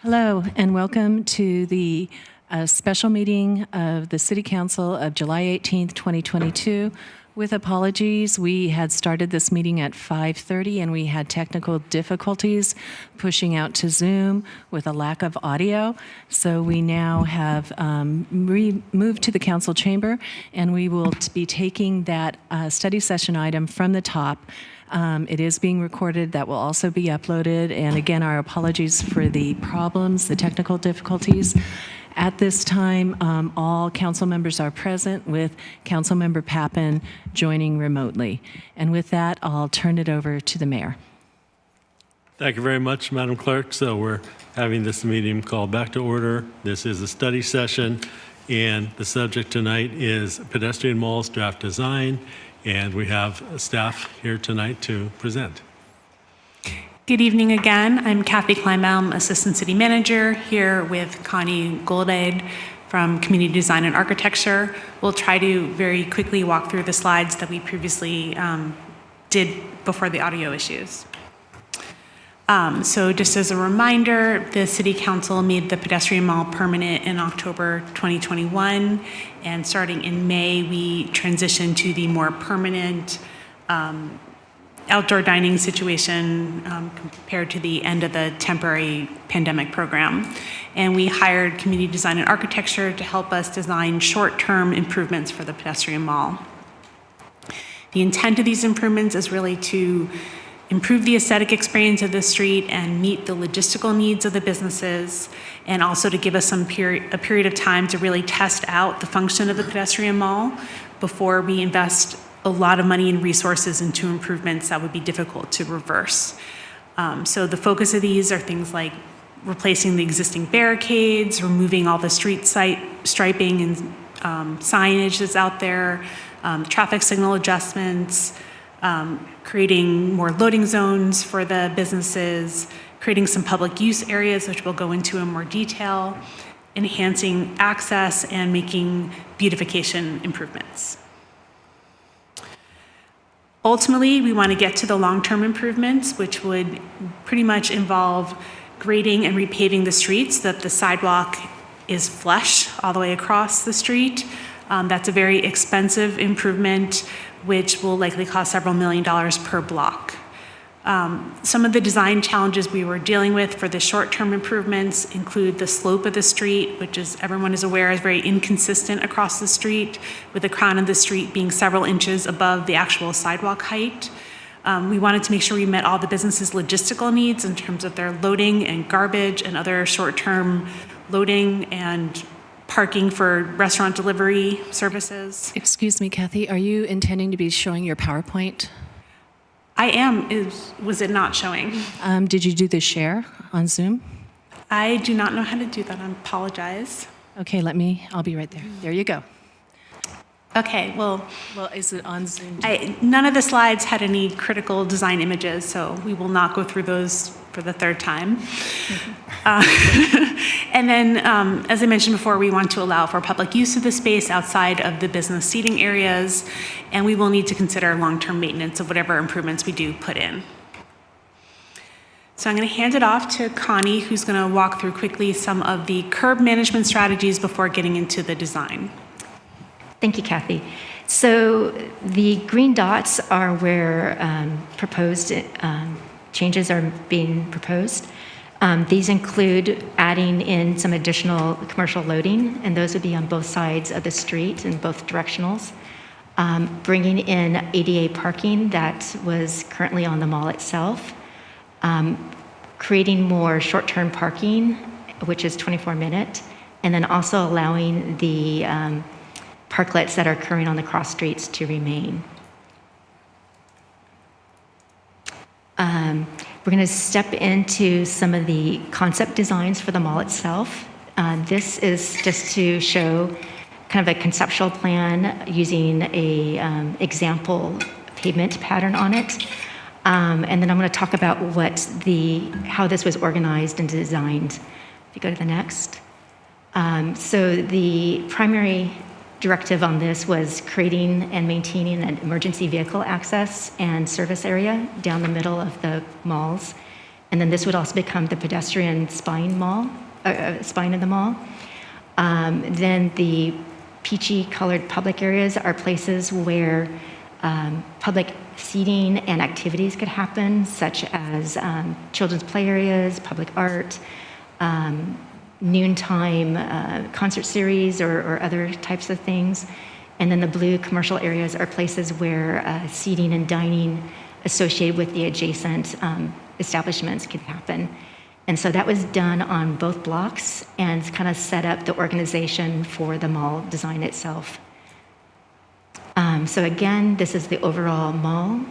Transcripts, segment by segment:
Hello, and welcome to the special meeting of the City Council of July 18th, 2022. With apologies, we had started this meeting at 5:30 and we had technical difficulties pushing out to Zoom with a lack of audio. So we now have moved to the council chamber, and we will be taking that study session item from the top. It is being recorded. That will also be uploaded. And again, our apologies for the problems, the technical difficulties. At this time, all council members are present, with Councilmember Pappen joining remotely. And with that, I'll turn it over to the mayor. Thank you very much, Madam Clerk. So we're having this meeting called back to order. This is a study session, and the subject tonight is pedestrian malls draft design. And we have staff here tonight to present. Good evening again. I'm Kathy Kleinbaum, Assistant City Manager, here with Connie Goldaid from Community Design and Architecture. We'll try to very quickly walk through the slides that we previously did before the audio issues. So just as a reminder, the City Council made the pedestrian mall permanent in October 2021, and starting in May, we transitioned to the more permanent outdoor dining situation compared to the end of the temporary pandemic program. And we hired Community Design and Architecture to help us design short-term improvements for the pedestrian mall. The intent of these improvements is really to improve the aesthetic experience of the street and meet the logistical needs of the businesses, and also to give us a period of time to really test out the function of the pedestrian mall before we invest a lot of money and resources into improvements that would be difficult to reverse. So the focus of these are things like replacing the existing barricades, removing all the street striping and signage that's out there, traffic signal adjustments, creating more loading zones for the businesses, creating some public use areas, which we'll go into in more detail, enhancing access, and making beautification improvements. Ultimately, we want to get to the long-term improvements, which would pretty much involve grading and repaving the streets so that the sidewalk is flush all the way across the street. That's a very expensive improvement, which will likely cost several $1 million per block. Some of the design challenges we were dealing with for the short-term improvements include the slope of the street, which, as everyone is aware, is very inconsistent across the street, with the crown of the street being several inches above the actual sidewalk height. We wanted to make sure we met all the businesses' logistical needs in terms of their loading and garbage and other short-term loading and parking for restaurant delivery services. Excuse me, Kathy, are you intending to be showing your PowerPoint? I am. Was it not showing? Did you do the share on Zoom? I do not know how to do that. I apologize. Okay, I'll be right there. There you go. Okay, well, is it on Zoom? None of the slides had any critical design images, so we will not go through those for the third time. And then, as I mentioned before, we want to allow for public use of the space outside of the business seating areas, and we will need to consider long-term maintenance of whatever improvements we do put in. So I'm going to hand it off to Connie, who's going to walk through quickly some of the curb management strategies before getting into the design. Thank you, Kathy. So the green dots are where proposed changes are being proposed. These include adding in some additional commercial loading, and those would be on both sides of the street in both directionals. Bringing in ADA parking that was currently on the mall itself. Creating more short-term parking, which is 24-minute, and then also allowing the parklets that are occurring on the cross streets to remain. We're going to step into some of the concept designs for the mall itself. This is just to show kind of a conceptual plan using a example pavement pattern on it. And then I'm going to talk about how this was organized and designed. If you go to the next. So the primary directive on this was creating and maintaining an emergency vehicle access and service area down the middle of the malls, And then this would also become the pedestrian spine spine of the mall. Then the peachy colored public areas are places where public seating and activities could happen, such as children's play areas, public art, noontime concert series or other types of things. And then the blue commercial areas are places where seating and dining associated with the adjacent establishments could happen. And so that was done on both blocks and kind of set up the organization for the mall design itself. So again, this is the overall mall.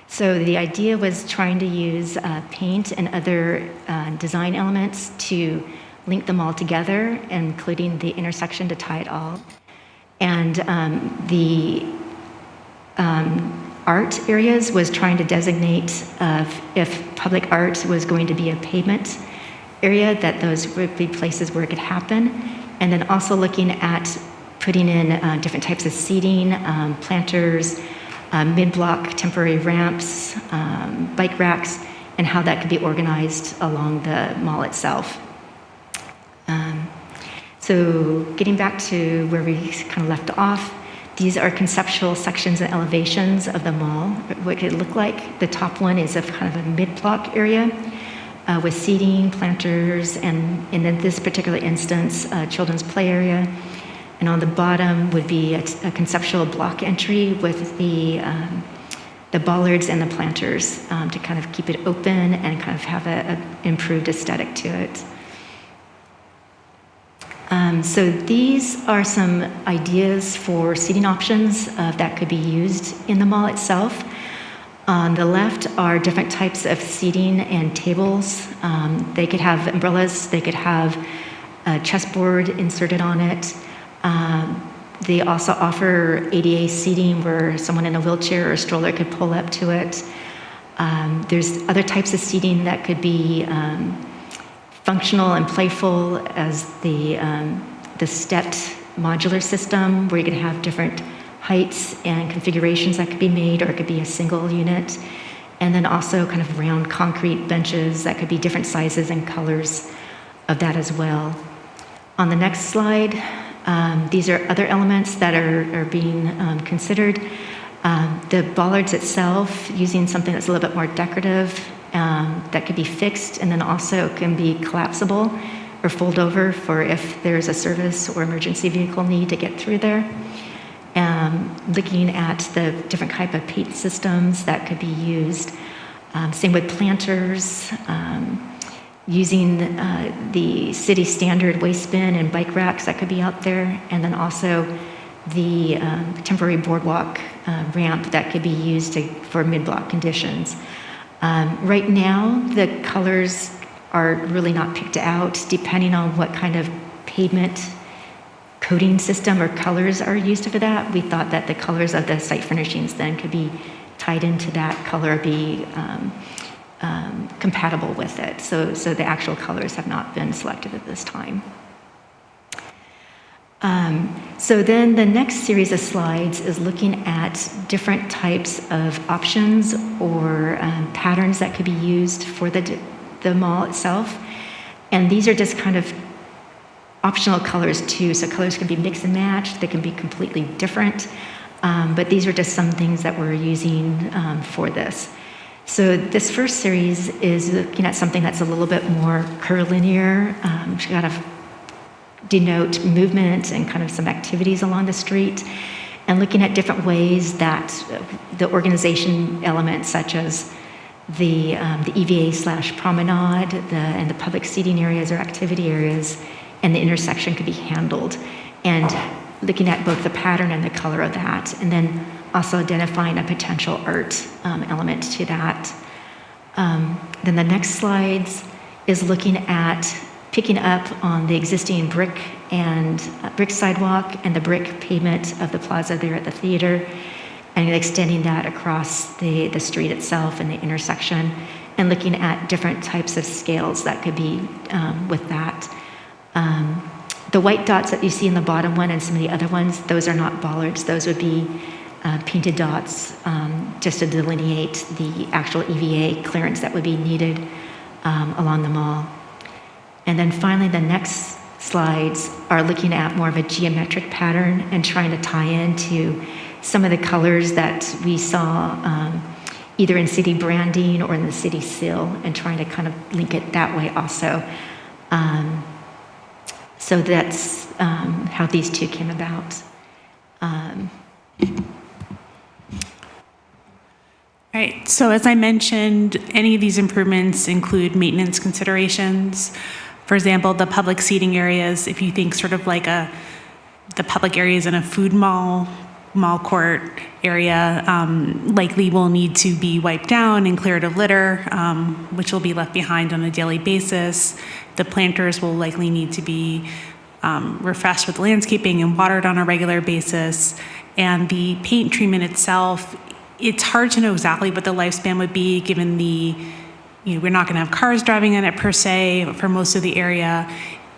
So the idea was trying to use paint and other design elements to link them all together, including the intersection to tie it all. And the art areas was trying to designate if public art was going to be a pavement area, that those would be places where it could happen. And then also looking at putting in different types of seating, planters, mid-block temporary ramps, bike racks, and how that could be organized along the mall itself. So getting back to where we kind of left off, these are conceptual sections and elevations of the mall, what it could look like. The top one is a kind of a mid-block area with seating, planters, and in this particular instance, a children's play area. And on the bottom would be a conceptual block entry with the bollards and the planters to kind of keep it open and kind of have an improved aesthetic to it. So these are some ideas for seating options that could be used in the mall itself. On the left are different types of seating and tables. They could have umbrellas, they could have a chessboard inserted on it. They also offer ADA seating where someone in a wheelchair or a stroller could pull up to it. There's other types of seating that could be functional and playful, as the stepped modular system where you could have different heights and configurations that could be made, or it could be a single unit. And then also kind of round concrete benches that could be different sizes and colors of that as well. On the next slide, these are other elements that are being considered. The bollards itself, using something that's a little bit more decorative, that could be fixed and then also can be collapsible or fold over for if there's a service or emergency vehicle need to get through there. Looking at the different type of paint systems that could be used. Same with planters, using the city standard waste bin and bike racks that could be out there, and then also the temporary boardwalk ramp that could be used for mid-block conditions. Right now, the colors are really not picked out depending on what kind of pavement coating system or colors are used for that. We thought that the colors of the site furnishings then could be tied into that color, be compatible with it. So the actual colors have not been selected at this time. So then the next series of slides is looking at different types of options or patterns that could be used for the mall itself. And these are just kind of optional colors too. So colors can be mix and match, they can be completely different. But these are just some things that we're using for this. So this first series is looking at something that's a little bit more curvilinear, kind of denote movement and kind of some activities along the street, and looking at different ways that the organization elements, such as the EVA/promenade, and the public seating areas or activity areas, and the intersection could be handled, and looking at both the pattern and the color of that, and then also identifying a potential art element to that. Then the next slides is looking at picking up on the existing brick sidewalk and the brick pavement of the plaza there at the theater, and extending that across the street itself and the intersection, and looking at different types of scales that could be with that. The white dots that you see in the bottom one and some of the other ones, those are not bollards. Those would be painted dots just to delineate the actual EVA clearance that would be needed along the mall. And then finally, the next slides are looking at more of a geometric pattern and trying to tie into some of the colors that we saw either in city branding or in the city seal, and trying to kind of link it that way also. So that's how these two came about. All right, so as I mentioned, any of these improvements include maintenance considerations. For example, the public seating areas, if you think sort of like the public areas in a food mall court area, likely will need to be wiped down and cleared of litter, which will be left behind on a daily basis. The planters will likely need to be refreshed with landscaping and watered on a regular basis. And the paint treatment itself, it's hard to know exactly what the lifespan would be given we're not going to have cars driving in it per se for most of the area.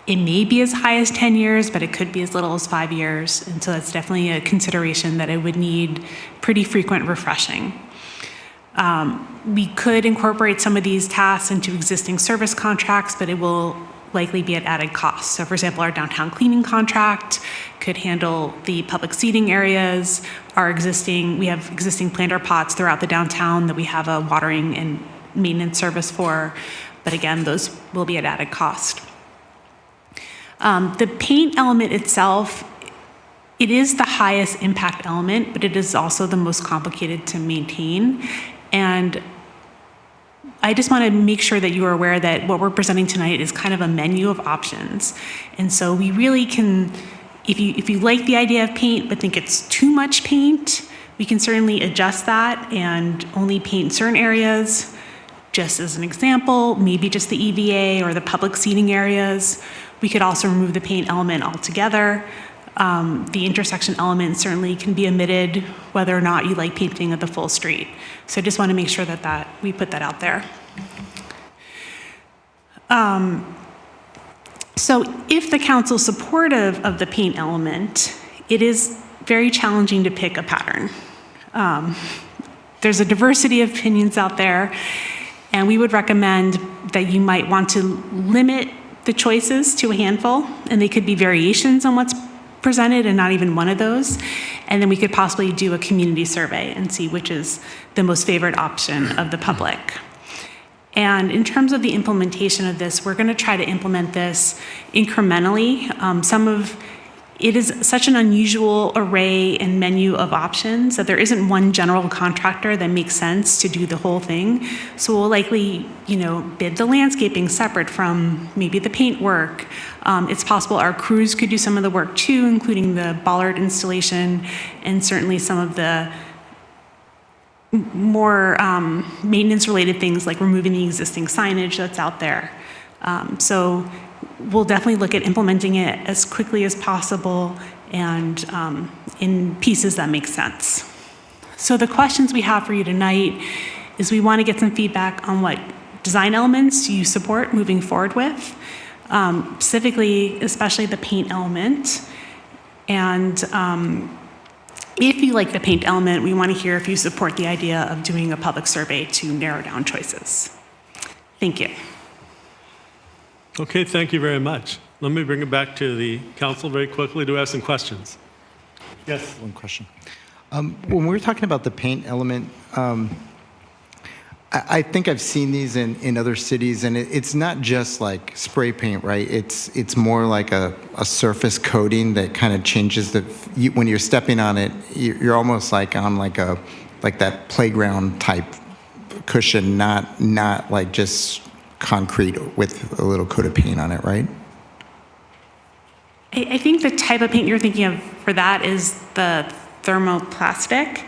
It may be as high as 10 years, but it could be as little as 5 years. And so that's definitely a consideration that it would need pretty frequent refreshing. We could incorporate some of these tasks into existing service contracts, but it will likely be at added cost. So for example, our downtown cleaning contract could handle the public seating areas. We have existing planter pots throughout the downtown that we have a watering and maintenance service for, but again, those will be at added cost. The paint element itself, it is the highest impact element, but it is also the most complicated to maintain. And I just want to make sure that you are aware that what we're presenting tonight is kind of a menu of options. And so we really can, if you like the idea of paint but think it's too much paint, we can certainly adjust that and only paint certain areas. Just as an example, maybe just the EVA or the public seating areas. We could also remove the paint element altogether. The intersection element certainly can be omitted, whether or not you like painting of the full street. So I just want to make sure that we put that out there. So if the council's supportive of the paint element, it is very challenging to pick a pattern. There's a diversity of opinions out there, and we would recommend that you might want to limit the choices to a handful, and they could be variations on what's presented and not even one of those. And then we could possibly do a community survey and see which is the most favored option of the public. And in terms of the implementation of this, we're going to try to implement this incrementally. It is such an unusual array and menu of options that there isn't one general contractor that makes sense to do the whole thing. So we'll likely, bid the landscaping separate from maybe the paint work. It's possible our crews could do some of the work too, including the bollard installation and certainly some of the more maintenance-related things like removing the existing signage that's out there. So we'll definitely look at implementing it as quickly as possible and in pieces that make sense. So the questions we have for you tonight is we want to get some feedback on what design elements you support moving forward with, specifically, especially the paint element. And if you like the paint element, we want to hear if you support the idea of doing a public survey to narrow down choices. Thank you. Okay, thank you very much. Let me bring it back to the council very quickly. Do we have some questions? Yes. One question. When we were talking about the paint element, I think I've seen these in other cities, and it's not just like spray paint, right? It's more like a surface coating that kind of changes when you're stepping on it, you're almost like on like that playground type cushion, not like just concrete with a little coat of paint on it, right? I think the type of paint you're thinking of for that is the thermoplastic.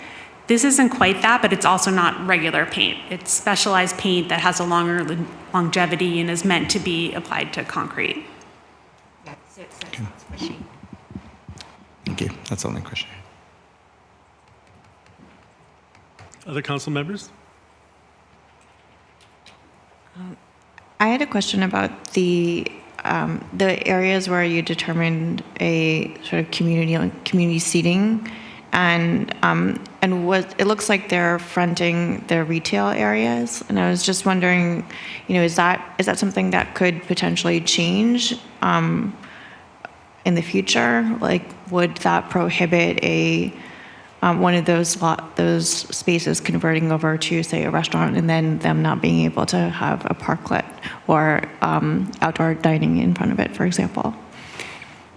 This isn't quite that, but it's also not regular paint. It's specialized paint that has a longer longevity and is meant to be applied to concrete. Yeah, so it's not squishy. Thank you. That's the only question. Other council members? I had a question about the areas where you determined a sort of community seating, and what it looks like they're fronting the retail areas, and I was just wondering, is that something that could potentially change in the future? Like, would that prohibit one of those spaces converting over to, say, a restaurant, and then them not being able to have a parklet or outdoor dining in front of it, for example?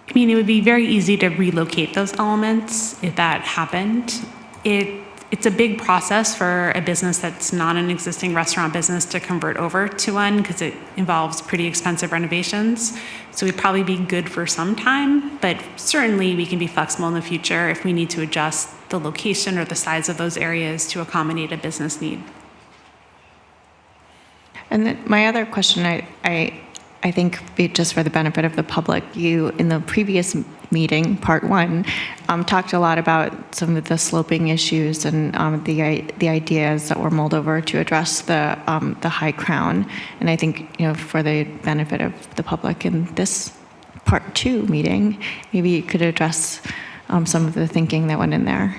I mean, it would be very easy to relocate those elements if that happened. It's a big process for a business that's not an existing restaurant business to convert over to one, because it involves pretty expensive renovations. So we'd probably be good for some time, but certainly we can be flexible in the future if we need to adjust the location or the size of those areas to accommodate a business need. And then my other question, I think, just for the benefit of the public, you, in the previous meeting, part one, talked a lot about some of the sloping issues and the ideas that were mulled over to address the high crown. And I think, for the benefit of the public in this part two meeting, maybe you could address some of the thinking that went in there.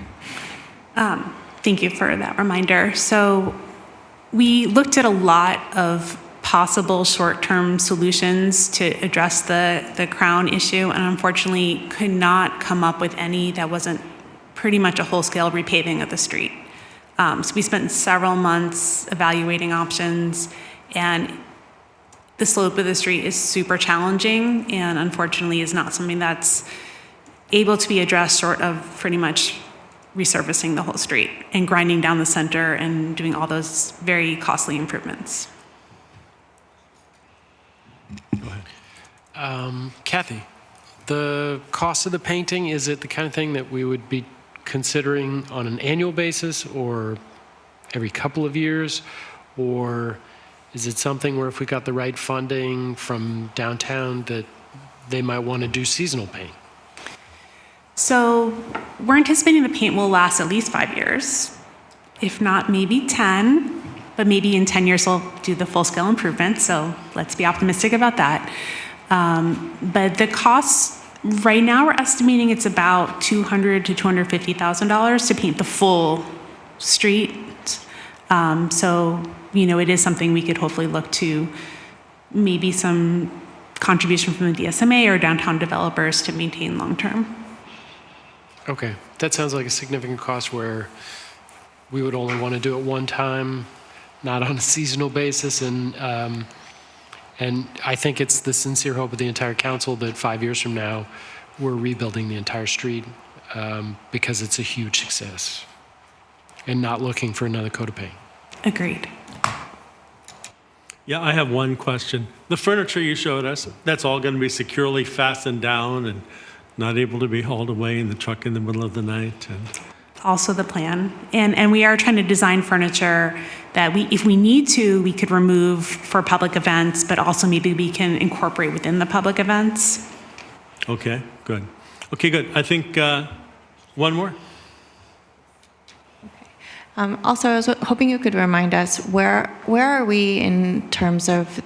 Thank you for that reminder. So we looked at a lot of possible short-term solutions to address the crown issue, and unfortunately could not come up with any that wasn't pretty much a whole-scale repaving of the street. So we spent several months evaluating options, and the slope of the street is super challenging, and unfortunately is not something that's able to be addressed short of pretty much resurfacing the whole street and grinding down the center and doing all those very costly improvements. Go ahead. Kathy, the cost of the painting, is it the kind of thing that we would be considering on an annual basis or every couple of years? Or is it something where if we got the right funding from downtown that they might want to do seasonal paint? So we're anticipating the paint will last at least 5 years, if not maybe 10. But maybe in 10 years we'll do the full-scale improvement, so let's be optimistic about that. But the cost, right now we're estimating it's about $200,000 to $250,000 to paint the full street. So, it is something we could hopefully look to, maybe some contribution from the DSMA or downtown developers to maintain long-term. Okay, that sounds like a significant cost where we would only want to do it one time, not on a seasonal basis, and I think it's the sincere hope of the entire council that 5 years from now, we're rebuilding the entire street because it's a huge success, and not looking for another coat of paint. Agreed. Yeah, I have one question. The furniture you showed us, that's all going to be securely fastened down and not able to be hauled away in the truck in the middle of the night? Also the plan. And we are trying to design furniture that if we need to, we could remove for public events, but also maybe we can incorporate within the public events. Okay, good. Okay, good. I think one more. Also, I was hoping you could remind us, where are we in terms of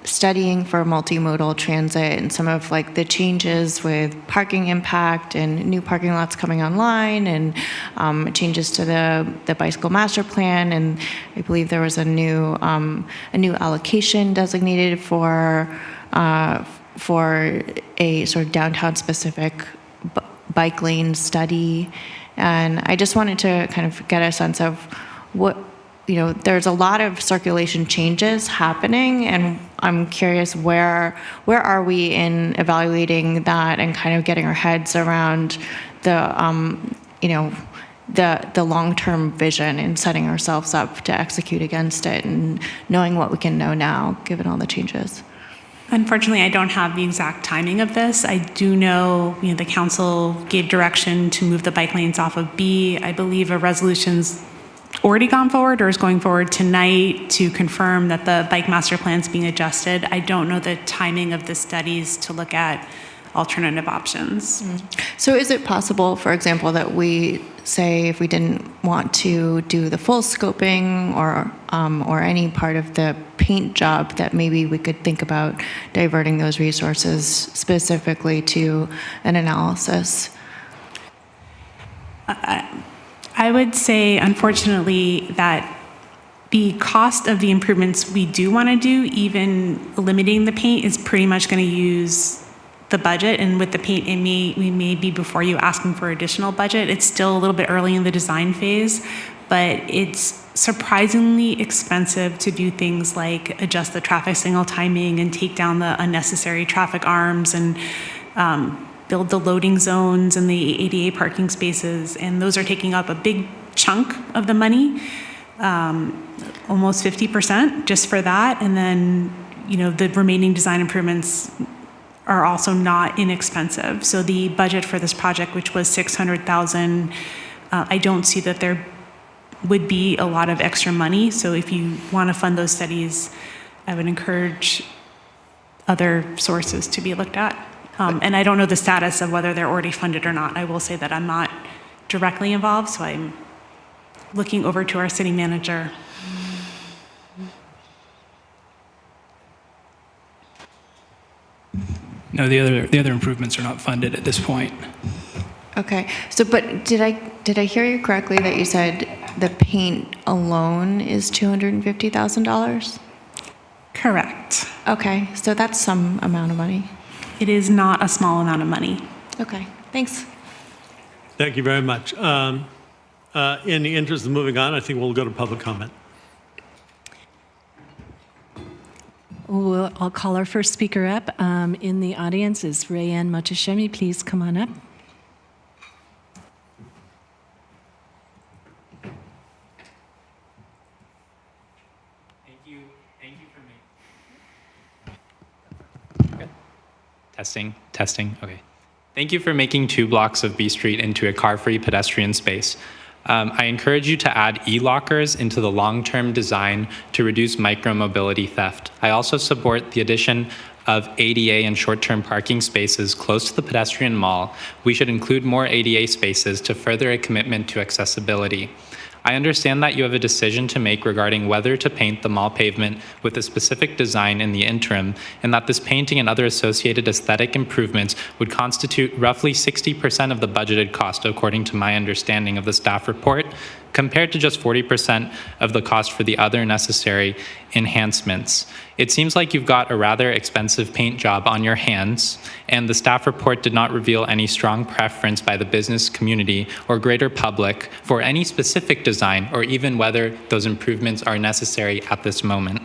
studying for multimodal transit and some of the changes with parking impact and new parking lots coming online and changes to the bicycle master plan, and I believe there was a new allocation designated for a sort of downtown specific bike lane study. And I just wanted to kind of get a sense of what, there's a lot of circulation changes happening, and I'm curious where are we in evaluating that and kind of getting our heads around the long-term vision and setting ourselves up to execute against it and knowing what we can know now, given all the changes. Unfortunately, I don't have the exact timing of this. I do know, the council gave direction to move the bike lanes off of B. I believe a resolution's already gone forward or is going forward tonight to confirm that the bike master plan's being adjusted. I don't know the timing of the studies to look at alternative options. So is it possible, for example, that we say if we didn't want to do the full scoping or any part of the paint job, that maybe we could think about diverting those resources specifically to an analysis? I would say, unfortunately, that the cost of the improvements we do want to do, even limiting the paint, is pretty much going to use the budget. And with the paint, we may be before you asking for additional budget. It's still a little bit early in the design phase, but it's surprisingly expensive to do things like adjust the traffic signal timing and take down the unnecessary traffic arms and build the loading zones and the ADA parking spaces. And those are taking up a big chunk of the money. Almost 50% just for that. And then, the remaining design improvements are also not inexpensive. So the budget for this project, which was $600,000, I don't see that there would be a lot of extra money. So if you want to fund those studies, I would encourage other sources to be looked at. And I don't know the status of whether they're already funded or not. I will say that I'm not directly involved, so I'm looking over to our city manager. No, the other improvements are not funded at this point. Okay, so but did I hear you correctly that you said the paint alone is $250,000? Correct. Okay, so that's some amount of money. It is not a small amount of money. Okay, thanks. Thank you very much. In the interest of moving on, I think we'll go to public comment. I'll call our first speaker up. In the audience is Rayanne Motoshemi. Please come on up. Thank you for me. Testing. Okay. Thank you for making 2 blocks of B Street into a car-free pedestrian space. I encourage you to add e-lockers into the long-term design to reduce micro-mobility theft. I also support the addition of ADA and short-term parking spaces close to the pedestrian mall. We should include more ADA spaces to further a commitment to accessibility. I understand that you have a decision to make regarding whether to paint the mall pavement with a specific design in the interim, and that this painting and other associated aesthetic improvements would constitute roughly 60% of the budgeted cost, according to my understanding of the staff report, compared to just 40% of the cost for the other necessary enhancements. It seems like you've got a rather expensive paint job on your hands, and the staff report did not reveal any strong preference by the business community or greater public for any specific design or even whether those improvements are necessary at this moment.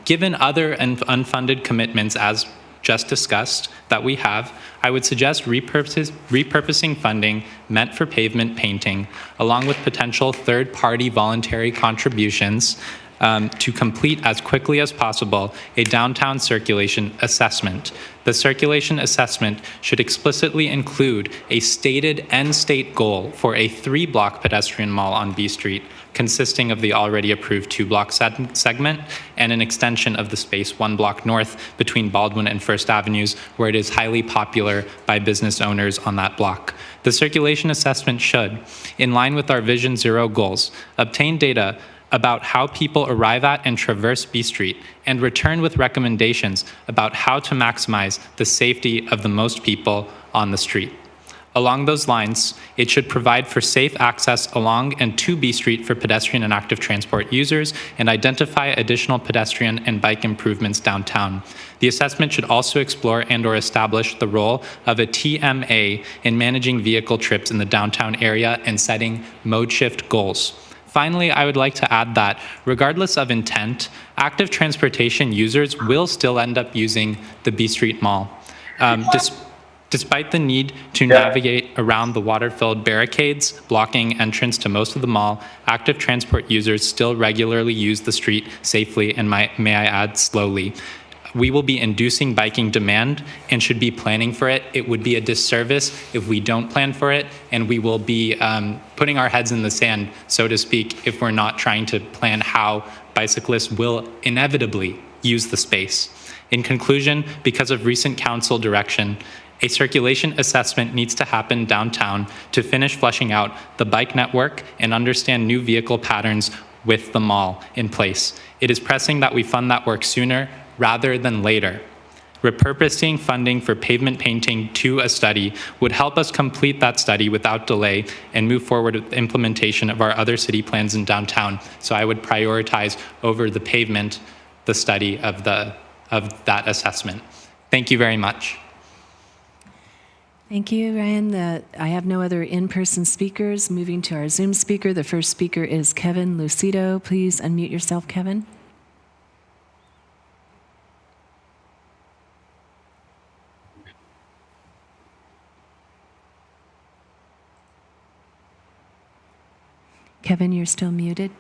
Given other unfunded commitments as just discussed that we have, I would suggest repurposing funding meant for pavement painting, along with potential third-party voluntary contributions to complete as quickly as possible a downtown circulation assessment. The circulation assessment should explicitly include a stated end state goal for a 3-block pedestrian mall on B Street, consisting of the already approved 2-block segment and an extension of the space 1 block north between Baldwin and First Avenues, where it is highly popular by business owners on that block. The circulation assessment should, in line with our Vision Zero goals, obtain data about how people arrive at and traverse B Street, and return with recommendations about how to maximize the safety of the most people on the street. Along those lines, it should provide for safe access along and to B Street for pedestrian and active transport users and identify additional pedestrian and bike improvements downtown. The assessment should also explore and/or establish the role of a TMA in managing vehicle trips in the downtown area and setting mode shift goals. Finally, I would like to add that, regardless of intent, active transportation users will still end up using the B Street Mall. Despite the need to navigate around the water-filled barricades blocking entrance to most of the mall, active transport users still regularly use the street safely and, may I add, slowly. We will be inducing biking demand and should be planning for it. It would be a disservice if we don't plan for it, and we will be putting our heads in the sand, so to speak, if we're not trying to plan how bicyclists will inevitably use the space. In conclusion, because of recent council direction, a circulation assessment needs to happen downtown to finish fleshing out the bike network and understand new vehicle patterns with the mall in place. It is pressing that we fund that work sooner rather than later. Repurposing funding for pavement painting to a study would help us complete that study without delay and move forward with the implementation of our other city plans in downtown. So I would prioritize over the pavement the study of that assessment. Thank you very much. Thank you, Ryan. I have no other in-person speakers. Moving to our Zoom speaker, the first speaker is Kevin Lucido. Please unmute yourself, Kevin. Kevin, you're still muted.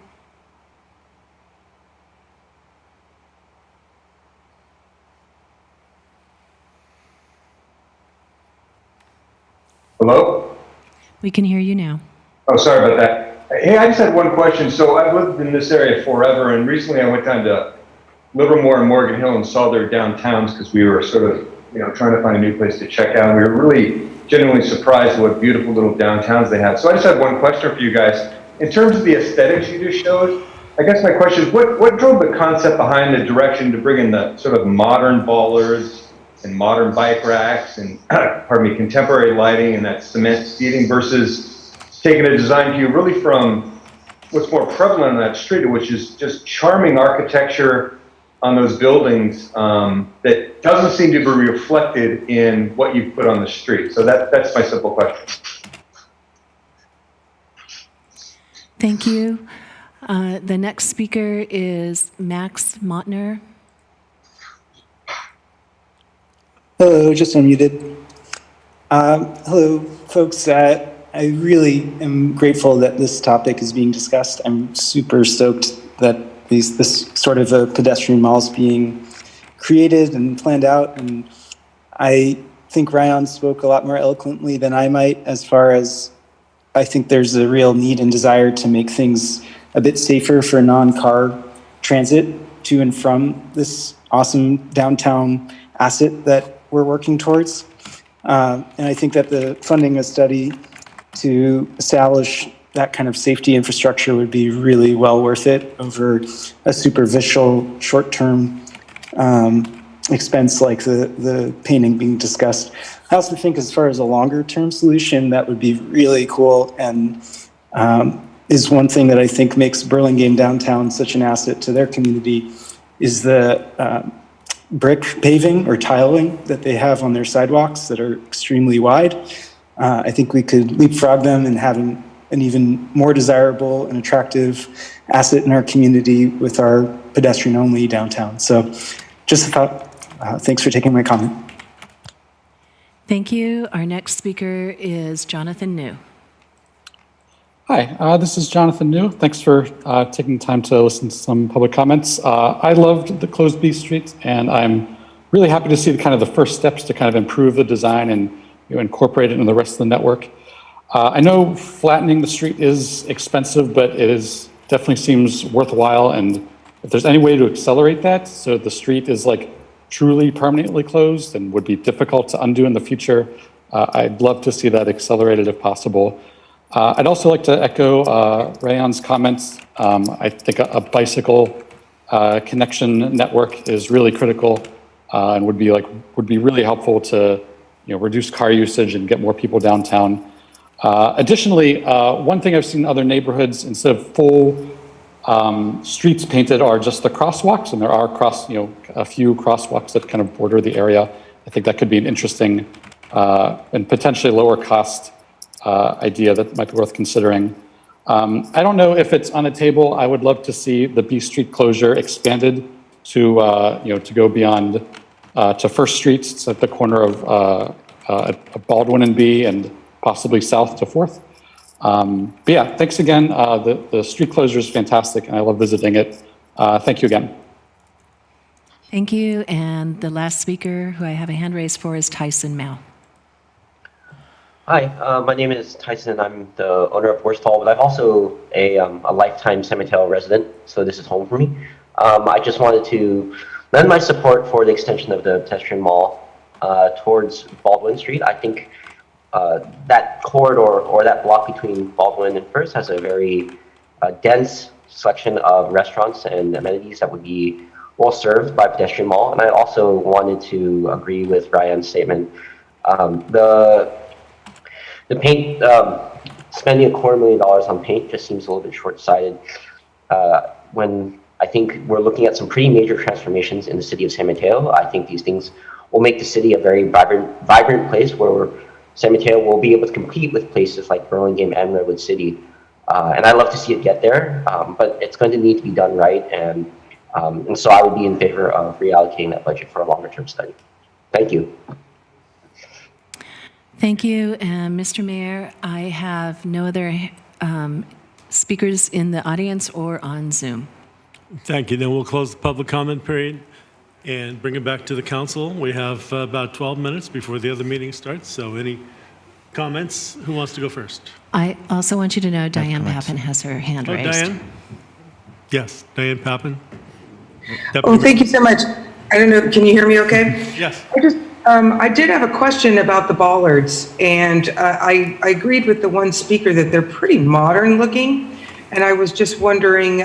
Hello? We can hear you now. Oh, sorry about that. Hey, I just had one question. So I've lived in this area forever, and recently I went down to Livermore and Morgan Hill and saw their downtowns because we were sort of, trying to find a new place to check out. We were really genuinely surprised at what beautiful little downtowns they have. So I just had one question for you guys. In terms of the aesthetics you just showed, I guess my question is, what drove the concept behind the direction to bring in the sort of modern ballers and modern bike racks and, contemporary lighting and that cement seating versus taking a design view really from what's more prevalent on that street, which is just charming architecture on those buildings that doesn't seem to be reflected in what you've put on the street. So that's my simple question. Thank you. The next speaker is Max Montner. Hello, just unmuted. Hello, folks. I really am grateful that this topic is being discussed. I'm super stoked that this sort of a pedestrian mall is being created and planned out. And I think Ryan spoke a lot more eloquently than I might, as far as I think there's a real need and desire to make things a bit safer for non-car transit to and from this awesome downtown asset that we're working towards. And I think that the funding a study to establish that kind of safety infrastructure would be really well worth it over a superficial short-term expense like the painting being discussed. I also think as far as a longer-term solution, that would be really cool and is one thing that I think makes Burlingame downtown such an asset to their community is the brick paving or tiling that they have on their sidewalks that are extremely wide. I think we could leapfrog them and have an even more desirable and attractive asset in our community with our pedestrian-only downtown. So just a thought. Thanks for taking my comment. Thank you. Our next speaker is Jonathan New. Hi, this is Jonathan New. Thanks for taking time to listen to some public comments. I loved the closed B Street, and I'm really happy to see the first steps to kind of improve the design and incorporate it in the rest of the network. I know flattening the street is expensive, but definitely seems worthwhile. And if there's any way to accelerate that, so the street is truly permanently closed and would be difficult to undo in the future, I'd love to see that accelerated if possible. I'd also like to echo Rayan's comments. I think a bicycle connection network is really critical and would be really helpful to reduce car usage and get more people downtown. Additionally, one thing I've seen in other neighborhoods, instead of full streets painted, are just the crosswalks, and there are a few crosswalks that kind of border the area. I think that could be an interesting and potentially lower cost idea that might be worth considering. I don't know if it's on the table. I would love to see the B Street closure expanded to go beyond to First Street. It's at the corner of Baldwin and B, and possibly south to Fourth. But yeah, thanks again. The street closure is fantastic, and I love visiting it. Thank you again. Thank you. And the last speaker who I have a hand raised for is Tyson Mao. Hi, my name is Tyson. I'm the owner of Worsthall, but I'm also a lifetime San Mateo resident, so this is home for me. I just wanted to lend my support for the extension of the pedestrian mall towards Baldwin Street. I think that corridor or that block between Baldwin and First has a very dense selection of restaurants and amenities that would be well served by Pedestrian Mall. And I also wanted to agree with Ryan's statement. The paint, spending $250,000 on paint just seems a little bit short-sighted when I think we're looking at some pretty major transformations in the city of San Mateo. I think these things will make the city a very vibrant place where San Mateo will be able to compete with places like Burlingame and Redwood City. And I'd love to see it get there, but it's going to need to be done right. And so I would be in favor of reallocating that budget for a longer-term study. Thank you. Thank you, Mr. Mayor. I have no other speakers in the audience or on Zoom. Thank you. Then we'll close the public comment period and bring it back to the council. We have about 12 minutes before the other meeting starts. So any comments? Who wants to go first? I also want you to know Diane Pappen has her hand Oh, raised. Diane? Yes, Diane Pappen. Oh, thank you so much. I don't know, can you hear me okay? Yes. I did have a question about the bollards, and I agreed with the one speaker that they're pretty modern looking, and I was just wondering,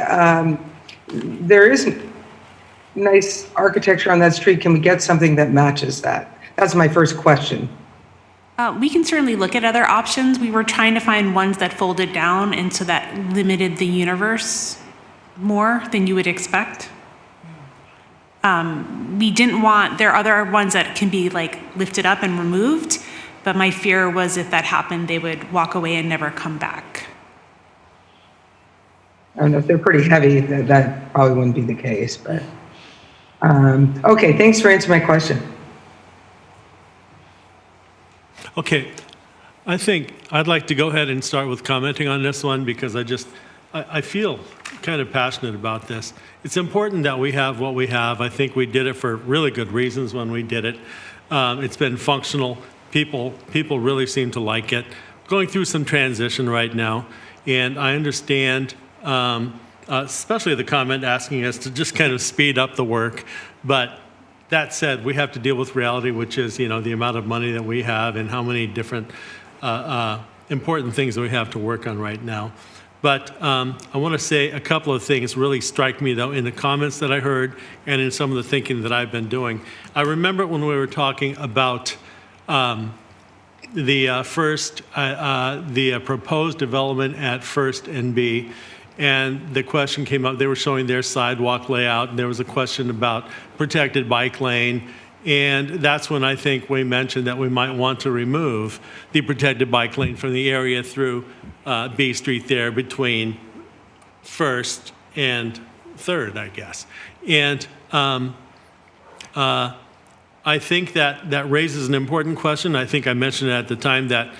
there is nice architecture on that street. Can we get something that matches that? That's my first question. We can certainly look at other options. We were trying to find ones that folded down, and so that limited the universe more than you would expect. We didn't want, there are other ones that can be like lifted up and removed, but my fear was if that happened, they would walk away and never come back. I don't know if they're pretty heavy, that probably wouldn't be the case, but, okay, thanks for answering my question. Okay. I think I'd like to go ahead and start with commenting on this one because I feel kind of passionate about this. It's important that we have what we have. I think we did it for really good reasons when we did it. It's been functional. People really seem to like it. Going through some transition right now, and I understand, especially the comment asking us to just kind of speed up the work. But that said, we have to deal with reality, which is, the amount of money that we have and how many different important things that we have to work on right now. But I want to say a couple of things really strike me, though, in the comments that I heard and in some of the thinking that I've been doing. I remember when we were talking about the proposed development at First and B, and the question came up, they were showing their sidewalk layout, and there was a question about protected bike lane. And that's when I think we mentioned that we might want to remove the protected bike lane from the area through B Street there between First and Third, I guess. And I think that raises an important question. I think I mentioned at the time that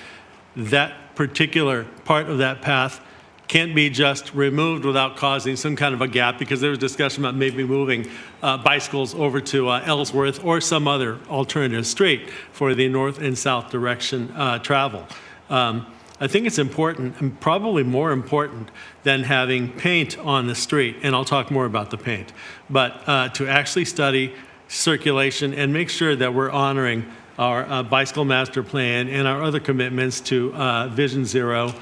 that particular part of that path can't be just removed without causing some kind of a gap, because there was discussion about maybe moving bicycles over to Ellsworth or some other alternative street for the north and south direction travel. I think it's important, and probably more important than having paint on the street, and I'll talk more about the paint, but to actually study circulation and make sure that we're honoring our bicycle master plan and our other commitments to Vision Zero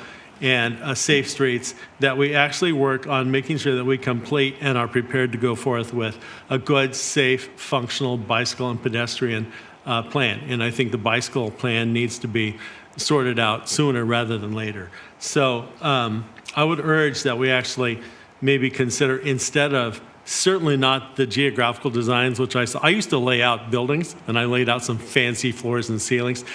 and safe streets, that we actually work on making sure that we complete and are prepared to go forth with a good, safe, functional bicycle and pedestrian plan. And I think the bicycle plan needs to be sorted out sooner rather than later. So I would urge that we actually maybe consider, instead of certainly not the geographical designs, which I used to lay out buildings, and I laid out some fancy floors and ceilings.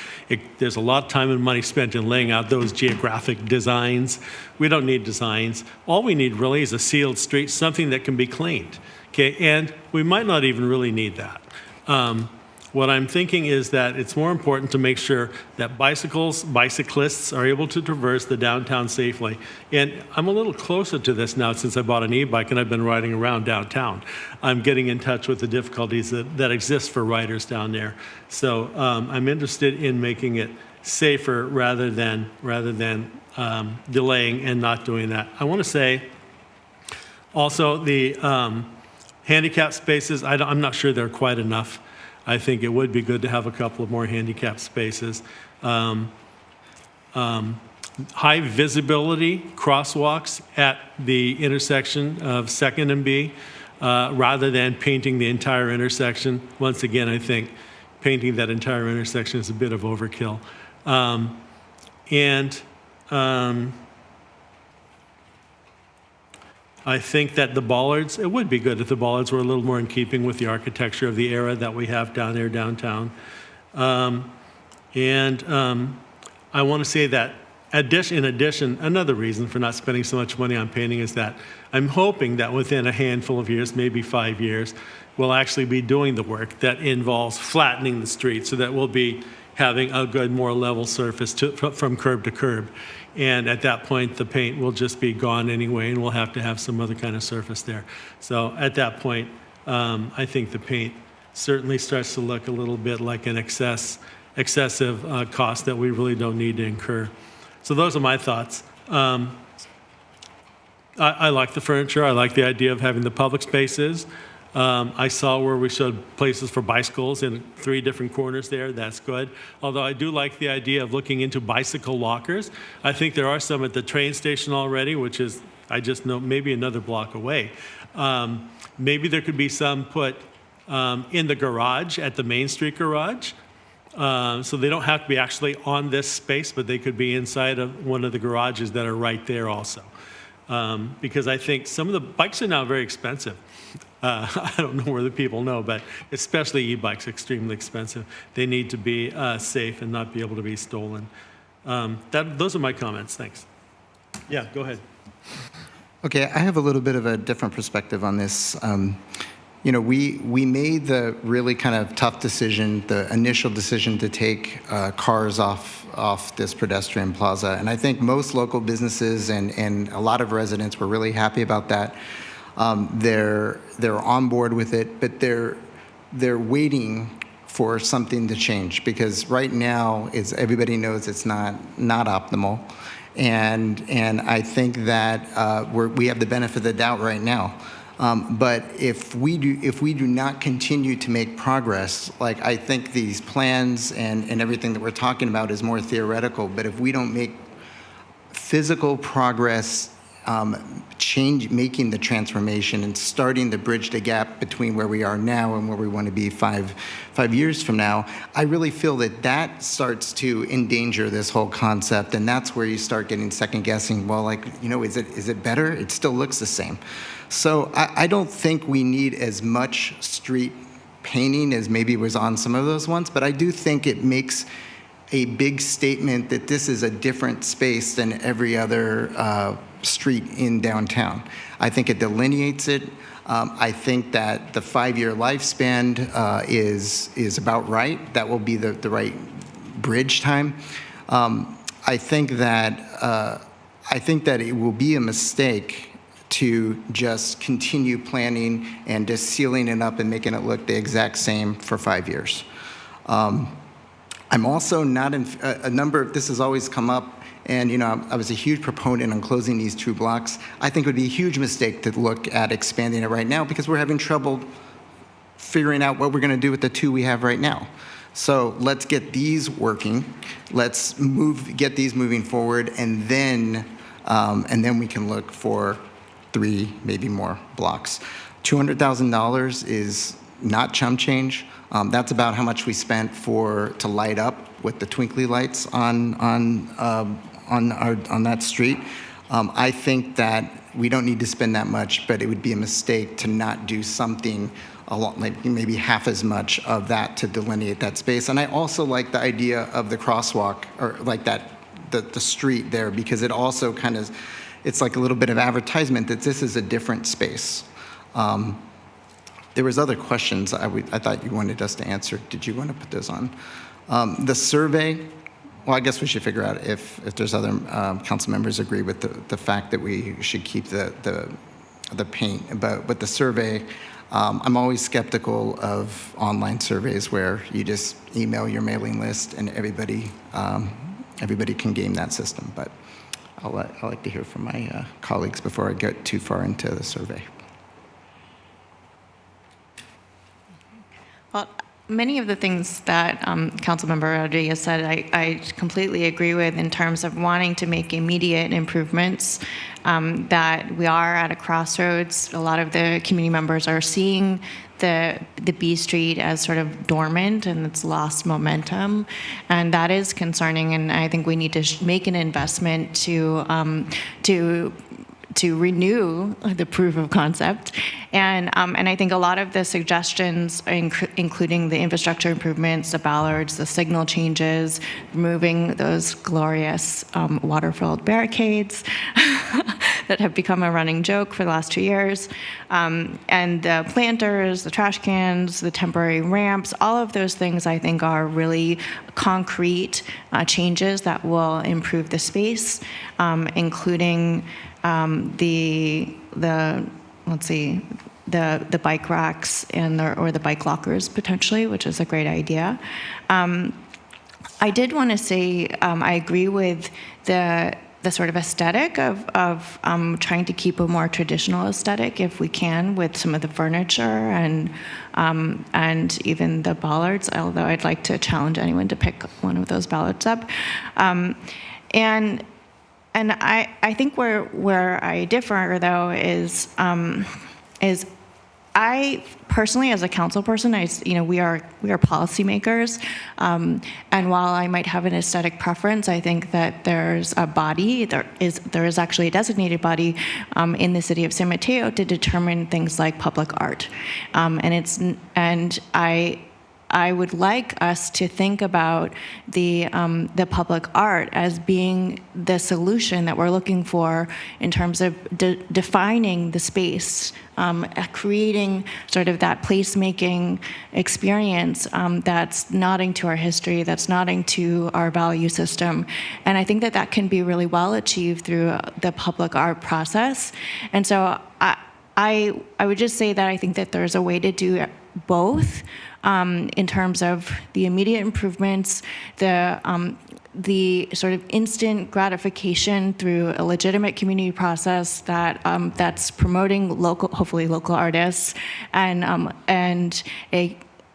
There's a lot of time and money spent in laying out those geographic designs. We don't need designs. All we need really is a sealed street, something that can be cleaned. Okay, and we might not even really need that. What I'm thinking is that it's more important to make sure that bicyclists are able to traverse the downtown safely. And I'm a little closer to this now since I bought an e-bike and I've been riding around downtown. I'm getting in touch with the difficulties that exist for riders down there. So I'm interested in making it safer rather than delaying and not doing that. I want to say also the handicap spaces, I'm not sure they're quite enough. I think it would be good to have a couple of more handicap spaces. High visibility crosswalks at the intersection of 2nd and B. rather than painting the entire intersection. Once again, I think painting that entire intersection is a bit of overkill. I think that the bollards, it would be good if the bollards were a little more in keeping with the architecture of the era that we have down there downtown. I want to say that in addition, another reason for not spending so much money on painting is that I'm hoping that within a handful of years, maybe 5 years, we'll actually be doing the work that involves flattening the street so that we'll be having a good, more level surface from curb to curb. And at that point, the paint will just be gone anyway, and we'll have to have some other kind of surface there. So at that point, I think the paint certainly starts to look a little bit like an excessive cost that we really don't need to incur. So those are my thoughts. I like the furniture. I like the idea of having the public spaces. I saw where we showed places for bicycles in 3 different corners there. That's good. Although I do like the idea of looking into bicycle lockers. I think there are some at the train station already, which is, I just know, maybe another block away. Maybe there could be some put in the garage, at the Main Street garage. So they don't have to be actually on this space, but they could be inside of one of the garages that are right there also. Because I think some of the bikes are now very expensive. I don't know whether people know, but especially e-bikes, extremely expensive. They need to be safe and not be able to be stolen. Those are my comments. Thanks. Yeah, go ahead. Okay, I have a little bit of a different perspective on this. We made the really kind of tough decision, the initial decision to take cars off this pedestrian plaza. And I think most local businesses and a lot of residents were really happy about that. They're on board with it, but they're waiting for something to change because right now, everybody knows it's not optimal. And I think that we have the benefit of the doubt right now. But if we do not continue to make progress, like I think these plans and everything that we're talking about is more theoretical, but if we don't make physical progress, making the transformation and starting to bridge the gap between where we are now and where we want to be five years from now, I really feel that starts to endanger this whole concept, and that's where you start getting second guessing. Well, is it better? It still looks the same. So I don't think we need as much street painting as maybe was on some of those ones, but I do think it makes a big statement that this is a different space than every other street in downtown. I think it delineates it. I think that the 5-year lifespan is about right. That will be the right bridge time. I think that it will be a mistake to just continue planning and just sealing it up and making it look the exact same for 5 years. I'm also not in this has always come up, and I was a huge proponent on closing these 2 blocks. I think it would be a huge mistake to look at expanding it right now because we're having trouble figuring out what we're going to do with the 2 we have right now. So let's get these working. Let's get these moving forward, and then we can look for 3, maybe more blocks. $200,000 is not chump change. That's about how much we spent to light up with the twinkly lights on that street. I think that we don't need to spend that much, but it would be a mistake to not do something like maybe half as much of that to delineate that space. And I also like the idea of the crosswalk, or like the street there, because it also kind of, it's like a little bit of advertisement that this is a different space. There was other questions I thought you wanted us to answer. Did you want to put those on? The survey, well, I guess we should figure out if there's other council members agree with the fact that we should keep the paint. But with the survey, I'm always skeptical of online surveys where you just email your mailing list and everybody can game that system. But I'd like to hear from my colleagues before I get too far into the survey. Well, many of the things that Councilmember Rodriguez said, I completely agree with in terms of wanting to make immediate improvements. That we are at a crossroads. A lot of the community members are seeing the B Street as sort of dormant and it's lost momentum, and that is concerning. And I think we need to make an investment to renew the proof of concept. And I think a lot of the suggestions, including the infrastructure improvements, the bollards, the signal changes, removing those glorious water-filled barricades that have become a running joke for the last 2 years, and the planters, the trash cans, the temporary ramps, all of those things I think are really concrete changes that will improve the space, including the bike racks or the bike lockers potentially, which is a great idea. I did want to say I agree with the sort of aesthetic of trying to keep a more traditional aesthetic if we can with some of the furniture and even the bollards, although I'd like to challenge anyone to pick one of those bollards up. And I think where I differ, though, is I personally, as a council person, we are policymakers, and while I might have an aesthetic preference, I think that there's a body. There is actually a designated body in the city of San Mateo to determine things like public art, and I would like us to think about the public art as being the solution that we're looking for in terms of defining the space, creating sort of that placemaking experience that's nodding to our history, that's nodding to our value system. And I think that can be really well achieved through the public art process. And so I would just say that I think that there's a way to do both. In terms of the immediate improvements, the sort of instant gratification through a legitimate community process that's promoting hopefully local artists, and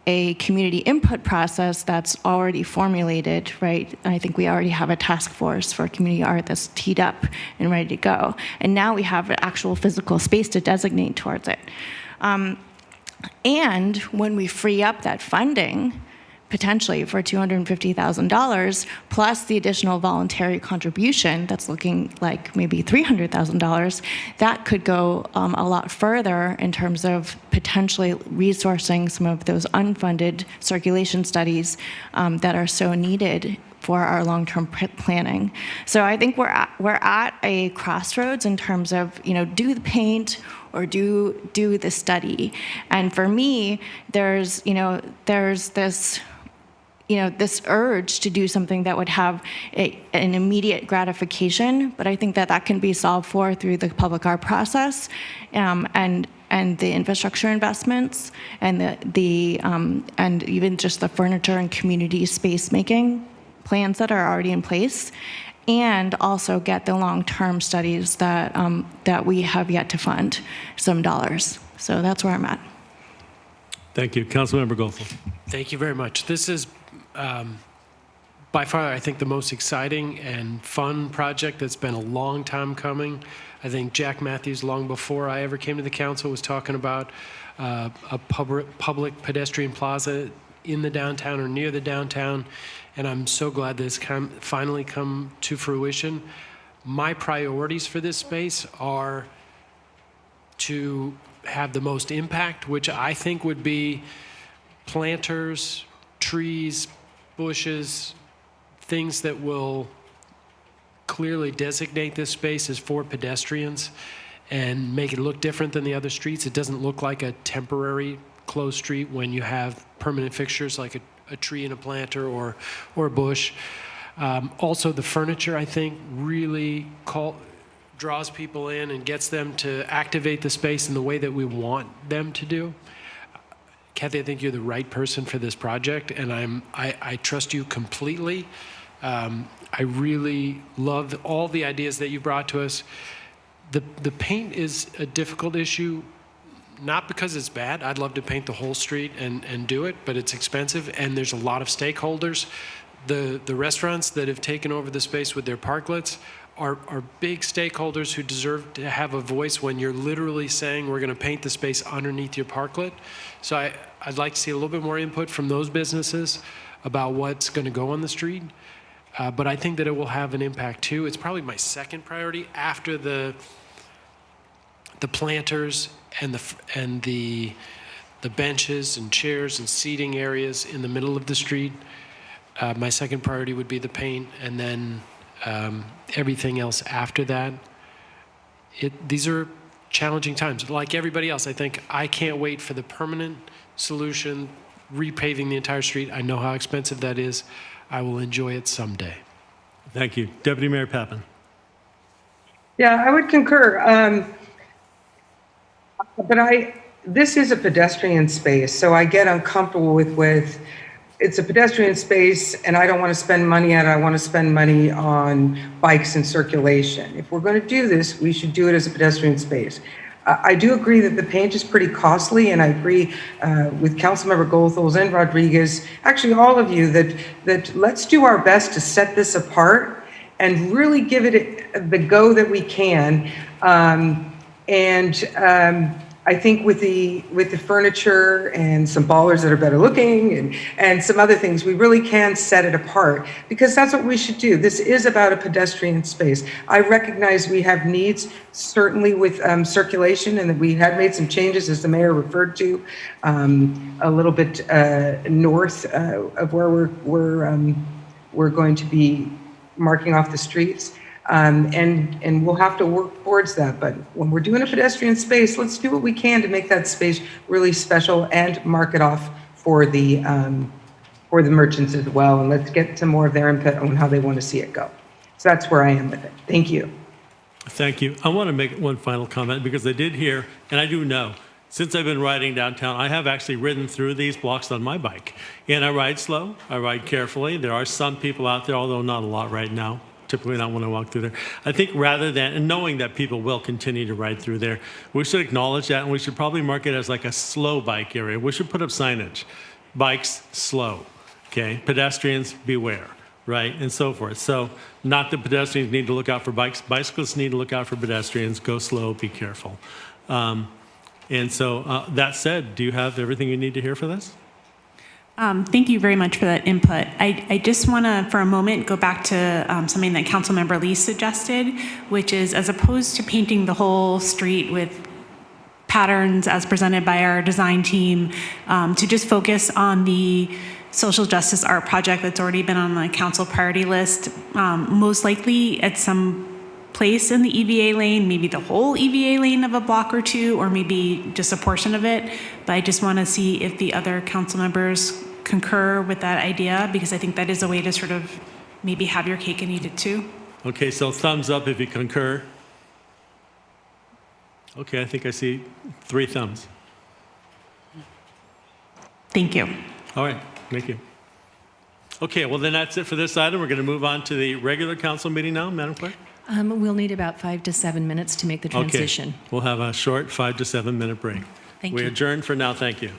a community input process that's already formulated, right? I think we already have a task force for community art that's teed up and ready to go, and now we have an actual physical space to designate towards it. And when we free up that funding, potentially for $250,000, plus the additional voluntary contribution that's looking like maybe $300,000, that could go a lot further in terms of potentially resourcing some of those unfunded circulation studies that are so needed for our long-term planning. So I think we're at a crossroads in terms of, do the paint or do the study. And for me, there's this urge to do something that would have an immediate gratification, but I think that can be solved through the public art process, and the infrastructure investments, and and even just the furniture and community space making plans that are already in place, and also get the long-term studies that we have yet to fund some dollars. So that's where I'm at. Thank you. Councilmember Goldfeld. Thank you very much. This is by far, I think, the most exciting and fun project that's been a long time coming. I think Jack Matthews, long before I ever came to the council, was talking about a public pedestrian plaza in the downtown or near the downtown, and I'm so glad this finally come to fruition. My priorities for this space are to have the most impact, which I think would be planters, trees, bushes, things that will clearly designate this space as for pedestrians and make it look different than the other streets. It doesn't look like a temporary closed street when you have permanent fixtures like a tree and a planter or a bush. Also, the furniture, I think, really draws people in and gets them to activate the space in the way that we want them to do. Kathy, I think you're the right person for this project, and I trust you completely. I really love all the ideas that you brought to us. The paint is a difficult issue, not because it's bad. I'd love to paint the whole street and do it, but it's expensive, and there's a lot of stakeholders. The restaurants that have taken over the space with their parklets are big stakeholders who deserve to have a voice when you're literally saying we're going to paint the space underneath your parklet. So I'd like to see a little bit more input from those businesses about what's going to go on the street. But I think that it will have an impact too. It's probably my second priority after the planters and the benches and chairs and seating areas in the middle of the street. My second priority would be the paint, and then everything else after that. These are challenging times. Like everybody else, I think I can't wait for the permanent solution, repaving the entire street. I know how expensive that is. I will enjoy it someday. Thank you. Deputy Mayor Pappen. Yeah, I would concur. But this is a pedestrian space, so I get uncomfortable with it's a pedestrian space, and I don't want to spend money on it. I want to spend money on bikes and circulation. If we're going to do this, we should do it as a pedestrian space. I do agree that the paint is pretty costly, and I agree with Councilmember Goethals and Rodriguez, actually all of you, that let's do our best to set this apart and really give it the go that we can. I think with the furniture and some ballers that are better looking and some other things, we really can set it apart, because that's what we should do. This is about a pedestrian space. I recognize we have needs, certainly with circulation, and that we had made some changes, as the mayor referred to, a little bit north of where we're going to be marking off the streets. And we'll have to work towards that. But when we're doing a pedestrian space, let's do what we can to make that space really special and mark it off for the merchants as well. And let's get some more of their input on how they want to see it go. So that's where I am with it. Thank you. Thank you. I want to make one final comment, because I did hear, and I do know, since I've been riding downtown, I have actually ridden through these blocks on my bike. And I ride slow, I ride carefully. There are some people out there, although not a lot right now, typically not when I walk through there. I think rather than, and knowing that people will continue to ride through there, we should acknowledge that, and we should probably mark it as like a slow bike area. We should put up signage. Bikes, slow, okay? Pedestrians, beware, right? And so forth. So not that pedestrians need to look out for bikes. Bicyclists need to look out for pedestrians. Go slow, be careful. And so that said, do you have everything you need to hear for this? Thank you very much for that input. I just want to, for a moment, go back to something that Councilmember Lee suggested, which is, as opposed to painting the whole street with patterns as presented by our design team, to just focus on the social justice art project that's already been on the council priority list, most likely at some place in the EVA lane, maybe the whole EVA lane of a block or two, or maybe just a portion of it. But I just want to see if the other council members concur with that idea, because I think that is a way to sort of maybe have your cake and eat it too. Okay, so thumbs up if you concur. Okay, I think I see 3 thumbs. Thank you. All right, thank you. Okay, well then that's it for this item. We're going to move on to the regular council meeting now, Madam Clerk. We'll need about 5 to 7 minutes to make the transition. Okay, we'll have a short 5 to 7 minute break. Thank We you. adjourn for now. Thank you.